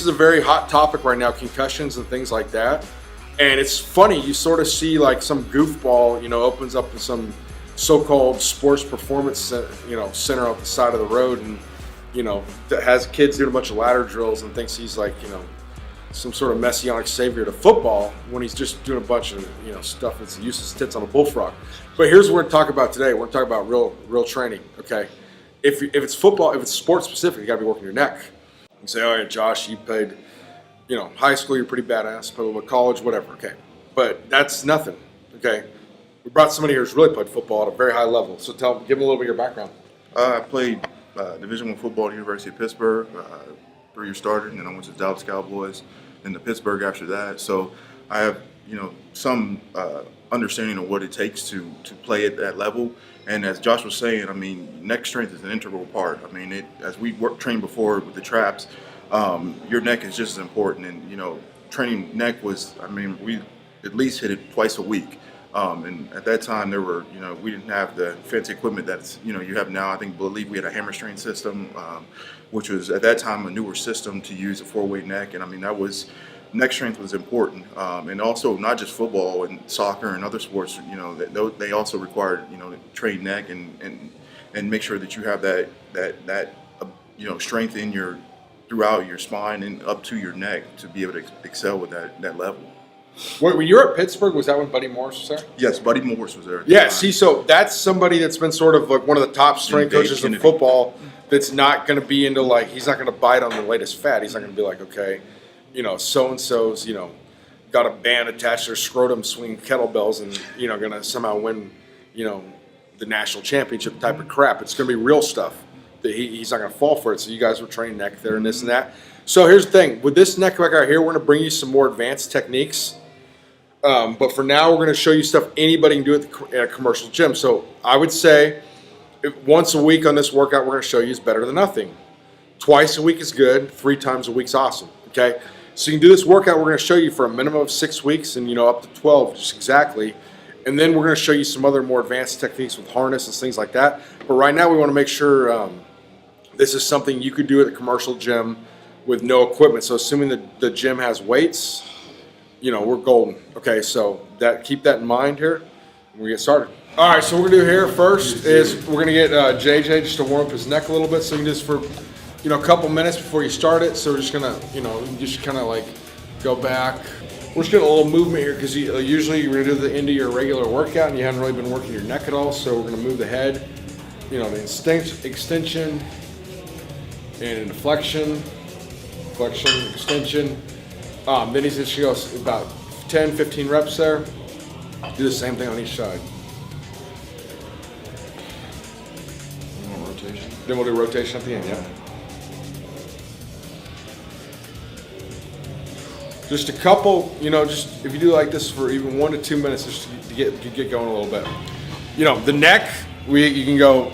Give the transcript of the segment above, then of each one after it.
is a very hot topic right now, concussions and things like that. And it's funny, you sort of see like some goofball, opens up in some so-called sports performance, center off the side of the road, and that has kids doing a bunch of ladder drills and thinks he's like, some sort of messianic savior to football when he's just doing a bunch of stuff that's useless tits on a bullfrog. But here's what we're going to talk about today. We're going to talk about real training. Okay, if it's football, if it's sports specific, you got to be working your neck. You say, oh yeah, Josh, you played, high school, you're pretty badass. Played a little bit of college, whatever. Okay, but that's nothing. Okay, we brought somebody here who's really played football at a very high level. So give them a little bit of your background. I played Division I football at the University of Pittsburgh. 3 years started, and then I went to the Dallas Cowboys, then to Pittsburgh after that. So I have, some understanding of what it takes to play at that level. And as Josh was saying, I mean, neck strength is an integral part. I mean, as we trained before with the traps, your neck is just as important. And, training neck was, we at least hit it twice a week. And at that time, there were, we didn't have the fancy equipment that's, you have now. I believe we had a hammer strain system, which was at that time a newer system to use a 4-way neck. And that was, neck strength was important. And also not just football and soccer and other sports, they also required, to train neck and make sure that you have that strength in throughout your spine and up to your neck to be able to excel with that level. Wait, when you were at Pittsburgh, was that when Buddy Morris was there? Yes, Buddy Morris was there. Yeah, see, so that's somebody that's been sort of like one of the top strength coaches in football that's not going to be into he's not going to bite on the latest fad. He's not going to be like, okay, so-and-so's, got a band attached to their scrotum swinging kettlebells and, going to somehow win, the national championship type of crap. It's going to be real stuff that he's not going to fall for it. So you guys were training neck there and this and that. So here's the thing. With this neck back right here, we're going to bring you some more advanced techniques. But for now, we're going to show you stuff anybody can do at a commercial gym. So I would say once a week on this workout we're going to show you is better than nothing. Twice a week is good. 3 times a week is awesome. Okay? So you can do this workout we're going to show you for a minimum of 6 weeks and, up to 12 just exactly. And then we're going to show you some other more advanced techniques with harness and things like that. But right now we want to make sure this is something you could do at a commercial gym with no equipment. So assuming that the gym has weights, we're golden. Okay, so keep that in mind here. We get started. All right, so what we're gonna do here first is we're gonna get JJ just to warm up his neck a little bit. So you can just for, a couple minutes before you start it. So we're just gonna, just kind of like go back. We're just getting a little movement here because usually you're gonna do the end of your regular workout and you haven't really been working your neck at all. So we're gonna move the head, the extension and flexion, extension. Then he's just going to go about 10, 15 reps there. Do the same thing on each side. Rotation. Then we'll do rotation at the end, yeah. Just a couple, just if you do like this for even 1 to 2 minutes, just to get going a little bit. The neck, you can go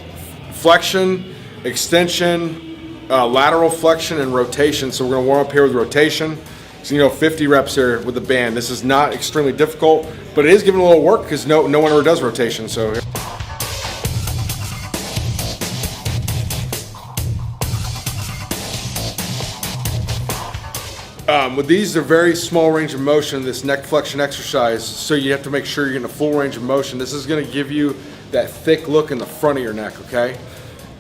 flexion, extension, lateral flexion, and rotation. So we're going to warm up here with rotation. So 50 reps here with the band. This is not extremely difficult, but it is giving a little work because no one ever does rotation. So with these, they're very small range of motion, this neck flexion exercise, so you have to make sure you're getting a full range of motion. This is going to give you that thick look in the front of your neck, okay?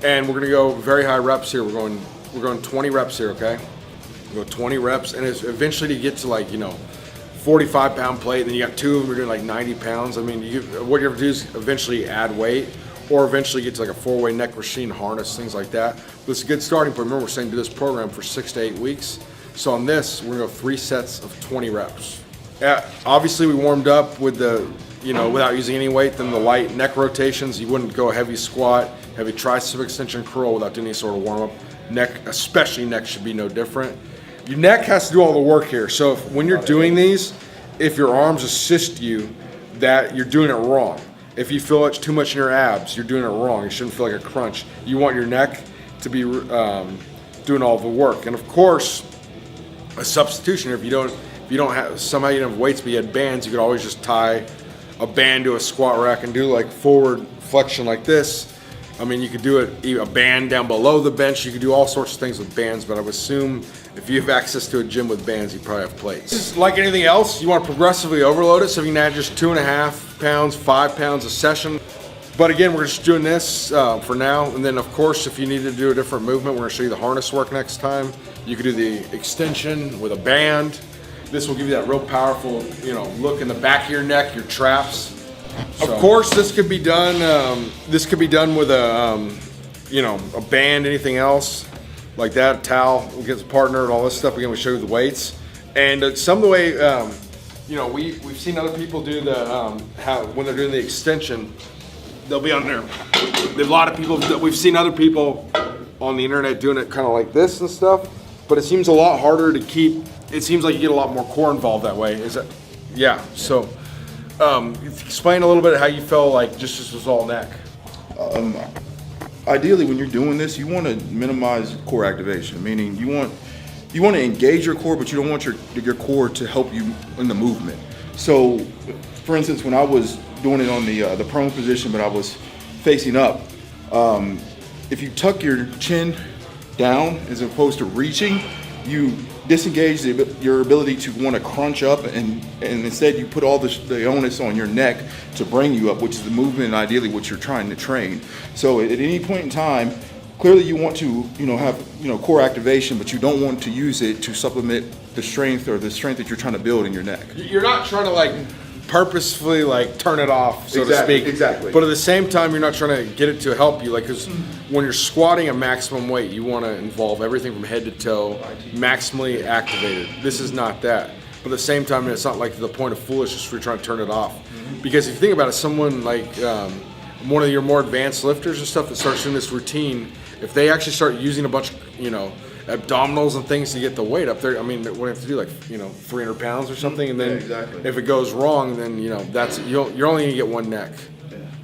And we're going to go very high reps here. We're going 20 reps here, okay? Go 20 reps, and it's eventually to get to 45-pound plate, then you got 2 of them, you're doing like 90 pounds. What you have to do is eventually add weight or eventually get to like a 4-way neck machine harness, things like that. But it's a good starting point. Remember, we're saying do this program for 6 to 8 weeks. So on this, we're gonna go 3 sets of 20 reps. Yeah, obviously we warmed up with the, without using any weight, then the light neck rotations. You wouldn't go heavy squat, heavy tricep extension curl without doing any sort of warm up. Neck, especially neck, should be no different. Your neck has to do all the work here. So when you're doing these, if your arms assist you, that you're doing it wrong. If you feel too much in your abs, you're doing it wrong. You shouldn't feel like a crunch. You want your neck to be doing all the work. And of course, a substitution. If you don't have, somehow you don't have weights, but you had bands, you could always just tie a band to a squat rack and do like forward flexion like this. I mean, you could do it, a band down below the bench. You could do all sorts of things with bands, but I would assume if you have access to a gym with bands, you probably have plates. Like anything else, you want to progressively overload it, so you can add just 2.5 pounds, 5 pounds a session. But again, we're just doing this for now, and then of course, if you need to do a different movement, we're going to show you the harness work next time. You could do the extension with a band. This will give you that real powerful, look in the back of your neck, your traps. So. Of course, this could be done. With a band, anything else like that, a towel against a partner, and all this stuff. Again, we show you the weights, and some of the way, we've seen other people do the how when they're doing the extension, they'll be on there. There's a lot of people that we've seen other people on the internet doing it kind of like this and stuff, but it seems a lot harder to keep. It seems like you get a lot more core involved that way. Is that? Yeah. So. Explain a little bit how you felt like just this was all neck. Ideally, when you're doing this, you want to minimize core activation, meaning you want to engage your core, but you don't want your core to help you in the movement. So, for instance, when I was doing it on the prone position, but I was facing up, if you tuck your chin down as opposed to reaching, you disengage your ability to want to crunch up, and instead you put all the onus on your neck to bring you up, which is the movement and ideally what you're trying to train. So at any point in time, clearly you want to have core activation, but you don't want to use it to supplement the strength that you're trying to build in your neck. You're not trying to purposefully turn it off, so to speak. Exactly. But at the same time, you're not trying to get it to help you, because when you're squatting a maximum weight, you want to involve everything from head to toe, maximally activated. This is not that. But at the same time, it's not to the point of foolishness where you're trying to turn it off. Because if you think about it, someone like one of your more advanced lifters and stuff that starts doing this routine, if they actually start using a bunch of abdominals and things to get the weight up there, I mean, what do you have to do, 300 pounds or something, and then if it goes wrong, then that's you're only gonna get one neck.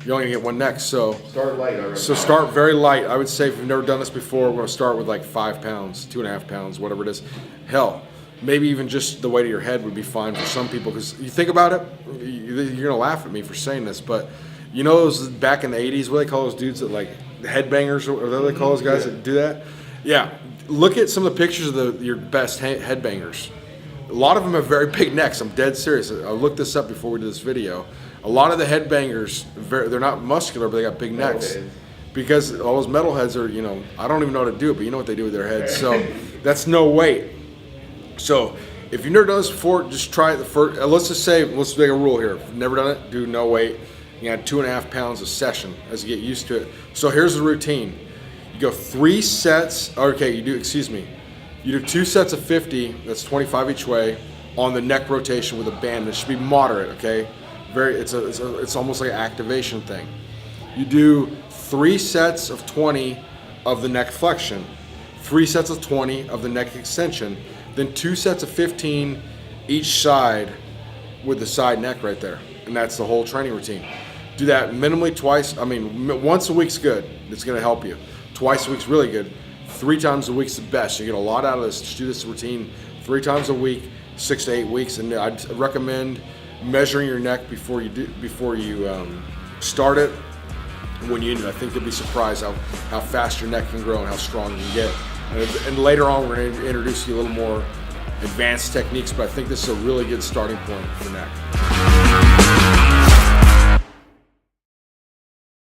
You're only gonna get one neck. So start light. So start very light. I would say if you've never done this before, we're gonna start with 5 pounds, 2.5 pounds, whatever it is. Hell, maybe even just the weight of your head would be fine for some people, because you think about it, you're gonna laugh at me for saying this, but those back in the 80s, what do they call those dudes that headbangers, or what do they call those guys that do that? Yeah. Look at some of the pictures of your best headbangers. A lot of them have very big necks. I'm dead serious. I looked this up before we did this video. A lot of the headbangers, they're not muscular, but they got big necks. Because all those metalheads are, I don't even know how to do it, but you know what they do with their heads. So that's no weight. So if you've never done this before, just try it the first. Let's make a rule here. If you've never done it, do no weight. You add 2.5 pounds a session as you get used to it. So here's the routine. You go 3 sets, you do 2 sets of 50, that's 25 each way, on the neck rotation with a band. It should be moderate, okay? It's almost like an activation thing. You do 3 sets of 20 of the neck flexion, 3 sets of 20 of the neck extension, then 2 sets of 15 each side with the side neck right there. And that's the whole training routine. Do that minimally twice. Once a week's good. It's gonna help you. Twice a week's really good. 3 times a week's the best. You get a lot out of this. Just do this routine 3 times a week, 6 to 8 weeks, and I'd recommend measuring your neck before you start it. I think you'll be surprised how fast your neck can grow and how strong you can get. And later on, we're going to introduce you a little more advanced techniques, but I think this is a really good starting point for neck.